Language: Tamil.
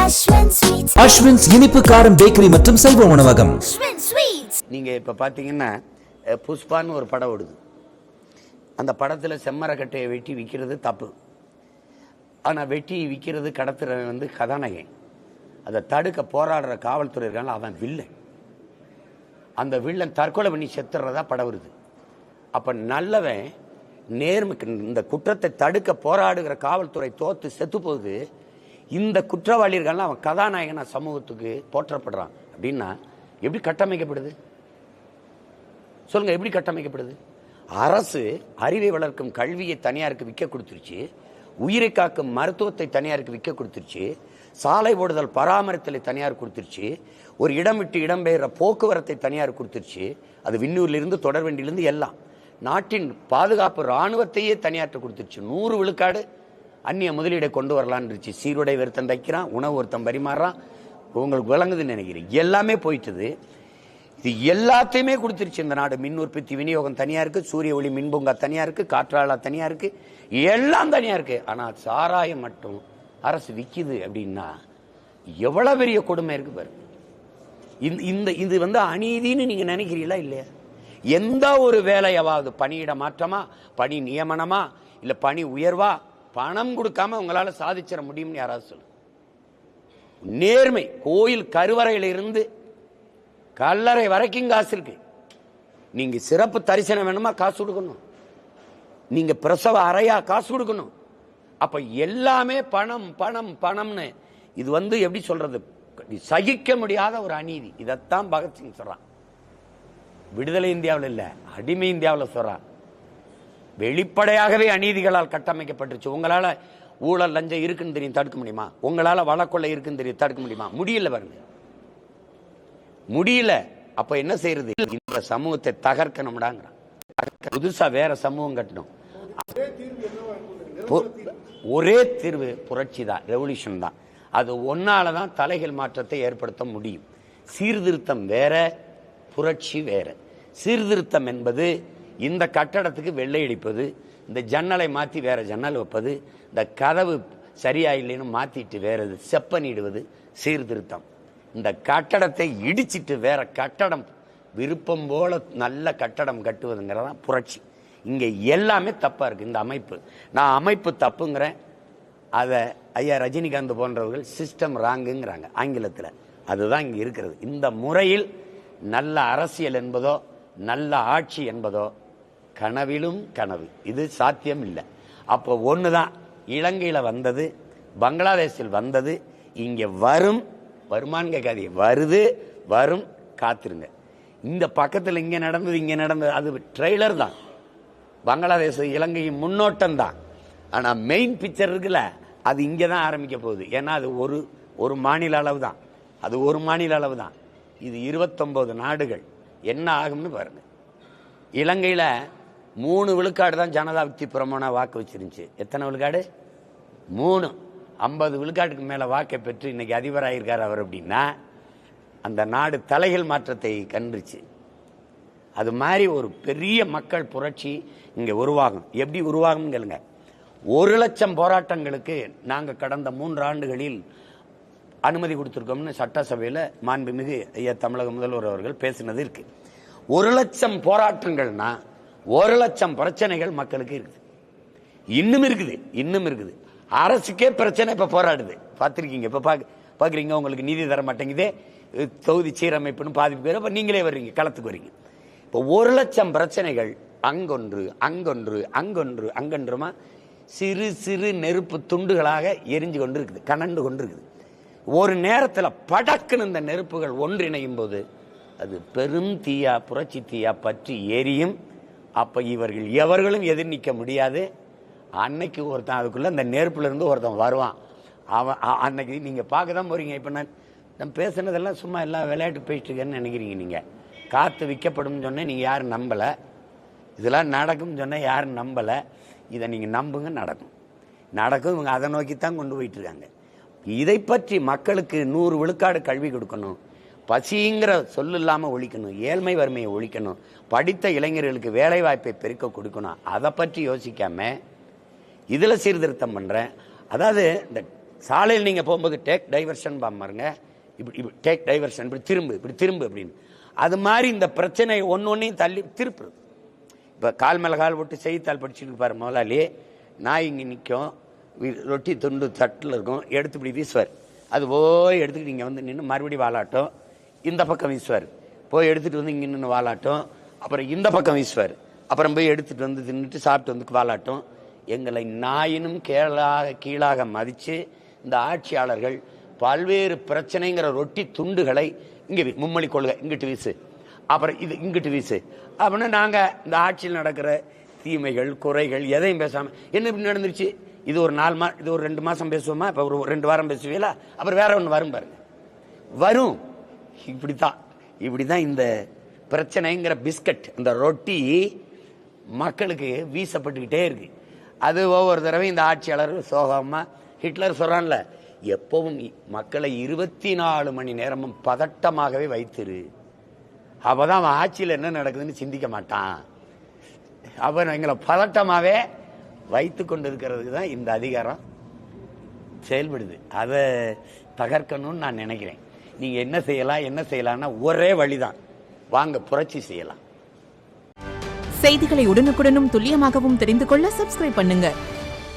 அஸ்வின்ஸ் இனிப்பு காரம் பேக்கரி மற்றும் செல்வ உணவகம். நீங்க இப்ப பாத்தீங்கன்னா புஷ்பான்னு ஒரு படம் ஓடுது. அந்த படத்துல செம்மரக்கட்டையை வெட்டி விற்கிறது தப்பு. ஆனா வெட்டி விற்கிறது கடத்துறவன் கதாநாயகன். அதை தடுக்க போராடுற காவல்துறை இருக்காங்க, அவன் வில்லன். அந்த வில்லன் தற்கொலை பண்ணி செத்துறதா படம் வருது. அப்ப நல்லவன் நேர்மைக்கு இந்த குற்றத்தை தடுக்க போராடுகிற காவல்துறை தோத்து செத்து போகுது. இந்த குற்றவாளிகள் அவன் கதாநாயகனா சமூகத்துக்கு போற்றப்படுறான் அப்படின்னா எப்படி கட்டமைக்கப்படுது சொல்லுங்க? எப்படி கட்டமைக்கப்படுது? அரசு அறிவை வளர்க்கும் கல்வியை தனியாருக்கு விற்க கொடுத்துருச்சு, உயிரை காக்கும் மருத்துவத்தை தனியாருக்கு விற்க கொடுத்துருச்சு, சாலை ஓடுதல் பராமரித்தலை தனியார் கொடுத்துருச்சு, ஒரு இடம் விட்டு இடம்பெயர்ற போக்குவரத்தை தனியார் கொடுத்துருச்சு. அது விண்ணூர்லேருந்து தொடர்வண்டியிலிருந்து எல்லாம். நாட்டின் பாதுகாப்பு இராணுவத்தையே தனியார்ட்ட கொடுத்துருச்சு. 100 விழுக்காடு அந்நிய முதலீடை கொண்டு வரலான்னு இருந்துச்சு. சீருடை ஒருத்தன் தைக்கிறான், உணவு ஒருத்தன் பரிமாறான். உங்களுக்கு விளங்குதுன்னு நினைக்கிறேன். எல்லாமே போயிட்டுது. இது எல்லாத்தையுமே கொடுத்துருச்சு இந்த நாடு. மின் உற்பத்தி விநியோகம் தனியா இருக்கு, சூரிய ஒளி மின்பூங்கா தனியா இருக்கு, காற்றாலா தனியா இருக்கு, எல்லாம் தனியா இருக்கு. ஆனா சாராயம் மட்டும் அரசு விக்குது அப்படின்னா எவ்வளவு பெரிய கொடுமை இருக்கு பாரு. இது அநீதின்னு நீங்க நினைக்கிறீங்களா இல்லையா? எந்த ஒரு வேலையாவது பணியிட மாற்றமா, பணி நியமனமா, இல்ல பணி உயர்வா பணம் கொடுக்காம உங்களால சாதிச்சிட முடியும்னு யாராவது சொல்லு. நேர்மை. கோயில் கருவறையில இருந்து கல்லறை வரைக்கும் காசு இருக்கு. நீங்க சிறப்பு தரிசனம் வேணுமா காசு கொடுக்கணும், நீங்க பிரசவ அறையா காசு கொடுக்கணும். அப்ப எல்லாமே பணம் பணம் பணம்னு. இது எப்படி சொல்றது, சகிக்க முடியாத ஒரு அநீதி. இதத்தான் பகத்சிங் சொல்றான். விடுதலை இந்தியாவில் இல்ல, அடிமை இந்தியாவில் சொல்றான். வெளிப்படையாகவே அநீதிகளால் கட்டமைக்கப்பட்டுருச்சு. உங்களால ஊழல் லஞ்சம் இருக்குன்னு தெரியும், தடுக்க முடியுமா? உங்களால வழக்கொள்ளை இருக்குன்னு தெரியும், தடுக்க முடியுமா? முடியல பாருங்க, முடியல. அப்ப என்ன செய்யறது? இந்த சமூகத்தை தகர்க்கணும்டாங்கிறான். புதுசா வேற சமூகம் கட்டணும். ஒரே தீர்வு புரட்சி தான், ரெவல்யூஷன் தான். அது ஒன்னாலதான் தலைகள் மாற்றத்தை ஏற்படுத்த முடியும். சீர்திருத்தம் வேற, புரட்சி வேற. சீர்திருத்தம் என்பது இந்த கட்டடத்துக்கு வெள்ளை அடிப்பது, இந்த ஜன்னலை மாற்றி வேற ஜன்னல் வைப்பது, இந்த கதவு சரியா இல்லைன்னு மாத்திட்டு வேற செப்பனிடுவது சீர்திருத்தம். இந்த கட்டடத்தை இடிச்சிட்டு வேற கட்டடம் விருப்பம் போல நல்ல கட்டடம் கட்டுவதுங்கிறதான் புரட்சி. இங்க எல்லாமே தப்பா இருக்கு. இந்த அமைப்பு, நான் அமைப்பு தப்புங்கிறேன். அதை ஐயா ரஜினிகாந்த் போன்றவர்கள் சிஸ்டம் ராங்குங்கிறாங்க ஆங்கிலத்தில். அதுதான் இங்க இருக்கிறது. இந்த முறையில் நல்ல அரசியல் என்பதோ நல்ல ஆட்சி என்பதோ கனவிலும் கனவு. இது சாத்தியம் இல்லை. அப்போ ஒண்ணுதான், இலங்கையில வந்தது, பங்களாதேஷில் வந்தது, இங்க வரும். வருமானு கேட்காதீங்க, வருது, வரும், காத்திருங்க. இந்த பக்கத்தில் இங்க நடந்தது, இங்க நடந்தது, அது ட்ரெய்லர் தான். பங்களாதேஷ் இலங்கையின் முன்னோட்டம் தான். ஆனா மெயின் பிக்சர் இருக்குல்ல, அது இங்கதான் ஆரம்பிக்க போகுது. ஏன்னா அது ஒரு மாநில அளவு தான், அது ஒரு மாநில அளவு தான். இது 29 நாடுகள். என்ன ஆகும்னு பாருங்க. இலங்கையில 3 விழுக்காடு தான் ஜனதா வித்தி பிரமாண வாக்கு வச்சிருந்துச்சு. எத்தனை விழுக்காடு? 3. 50 விழுக்காட்டுக்கு மேல வாக்கை பெற்று இன்னைக்கு அதிபராயிருக்கார் அவர். அப்படின்னா அந்த நாடு தலைகள் மாற்றத்தை கண்டுச்சு. அது மாதிரி ஒரு பெரிய மக்கள் புரட்சி இங்க உருவாகும். எப்படி உருவாகும் கேளுங்க. 1,00,000 போராட்டங்களுக்கு நாங்க கடந்த 3 ஆண்டுகளில் அனுமதி கொடுத்திருக்கோம்னு சட்டசபையில் மாண்புமிகு ஐயா தமிழக முதல்வர் அவர்கள் பேசினது இருக்கு. 1,00,000 போராட்டங்கள்னா 1,00,000 பிரச்சனைகள் மக்களுக்கு இருக்குது. இன்னும் இருக்குது, இன்னும் இருக்குது. அரசுக்கே பிரச்சனை இப்ப போராடுது. பார்த்திருக்கீங்க, இப்ப பாக்குறீங்க. உங்களுக்கு நீதி தர மாட்டேங்குதே, தொகுதி சீரமைப்புன்னு பாதிப்பு பேர். அப்ப நீங்களே வர்றீங்க, களத்துக்கு வர்றீங்க. இப்போ 1,00,000 பிரச்சனைகள் அங்கொன்று அங்கொன்று அங்கொன்று அங்கொன்றுமா சிறு சிறு நெருப்பு துண்டுகளாக எரிஞ்சு கொண்டு இருக்குது, கனண்டு கொண்டு இருக்குது. ஒரு நேரத்தில் படக்குன்னு இந்த நெருப்புகள் ஒன்றிணையும் போது அது பெரும் தீயா, புரட்சி தீயா பற்றி எரியும். அப்ப இவர்கள் எவர்களும் எதிர் நிற்க முடியாது. அன்னைக்கு ஒருத்தன் அதுக்குள்ள இந்த நெருப்புல இருந்து ஒருத்தன் வருவான். அவன் அன்னைக்கு நீங்க பார்க்க தான் போறீங்க. இப்ப நான் பேசுனதெல்லாம் சும்மா எல்லாம் விளையாட்டு பேசிட்டு இருக்கேன்னு நினைக்கிறீங்க. நீங்க காத்து விற்கப்படும் சொன்ன நீங்க யாரும் நம்பல, இதெல்லாம் நடக்கும் சொன்ன யாரும் நம்பல. இதை நீங்க நம்புங்க, நடக்கும், நடக்கும். இவங்க அதை நோக்கித்தான் கொண்டு போயிட்டு இருக்காங்க. இதை பற்றி மக்களுக்கு 100 விழுக்காடு கல்வி கொடுக்கணும், பசிங்கிற சொல்லு இல்லாம ஒழிக்கணும், ஏழ்மை வறுமையை ஒழிக்கணும், படித்த இளைஞர்களுக்கு வேலை வாய்ப்பை பெருக்க கொடுக்கணும். அதை பற்றி யோசிக்காம இதுல சீர்திருத்தம் பண்றேன். அதாவது இந்த சாலையில் நீங்கள் போகும்போது டேக் டைவர்ஷன் பாருங்க, இப்படி டேக் டைவர்ஷன், இப்படி திரும்பு அப்படின்னு. அது மாதிரி இந்த பிரச்சனை ஒன்றையும் தள்ளி திருப்புறது. இப்போ கால் மேலே கால் போட்டு செய்தித்தாள் படிச்சுட்டு இருப்பார் முதலாளி, நாய் இங்கே நிற்கும், ரொட்டி துண்டு தட்டில் இருக்கும், எடுத்து இப்படி வீசுவார். அது போய் எடுத்துக்கிட்டு இங்கே வந்து நின்று மறுபடியும் வாலாட்டம், இந்த பக்கம் வீசுவார். போய் எடுத்துகிட்டு வந்து இங்கே நின்று வாலாட்டம், அப்புறம் இந்த பக்கம் வீசுவார். அப்புறம் போய் எடுத்துகிட்டு வந்து தின்னுட்டு சாப்பிட்டு வந்து வாலாட்டம். எங்களை நாயினும் கீழாக மதித்து இந்த ஆட்சியாளர்கள் பல்வேறு பிரச்சனைங்கிற ரொட்டி துண்டுகளை இங்கே மும்மொழி கொள்கை இங்கிட்டு வீசு, அப்புறம் இது இங்கிட்டு வீசு அப்படின்னு நாங்கள் இந்த ஆட்சியில் நடக்கிற தீமைகள் குறைகள் எதையும் பேசாமல் என்ன இப்படி நடந்துருச்சு, இது ஒரு 4 மாதம், இது ஒரு 2 மாதம் பேசுவோமா, இப்போ ஒரு 2 வாரம் பேசுவீங்களா, அப்புறம் வேற ஒன்று வரும் பாருங்க, வரும். இப்படிதான் இந்த பிரச்சனைங்கிற பிஸ்கட், இந்த ரொட்டி மக்களுக்கு வீசப்பட்டுக்கிட்டே இருக்கு. அது ஒவ்வொரு தடவை இந்த ஆட்சியாளர் சோகமா, ஹிட்லர் சொல்றான்ல, எப்பவும் மக்களை 24 மணி நேரமும் பதட்டமாகவே வைத்திரு, அப்பதான் அவன் ஆட்சியில் என்ன நடக்குதுன்னு சிந்திக்க மாட்டான். அவன் எங்களை பதட்டமாவே வைத்து கொண்டு இருக்கிறதுக்கு தான் இந்த அதிகாரம் செயல்படுது. அதை தகர்க்கணும்னு நான் நினைக்கிறேன். நீங்க என்ன செய்யலாம்னா ஒரே வழிதான், வாங்க புரட்சி செய்யலாம். செய்திகளை உடனுக்குடனும் துல்லியமாகவும் தெரிந்து கொள்ள சப்ஸ்கிரைப் பண்ணுங்க.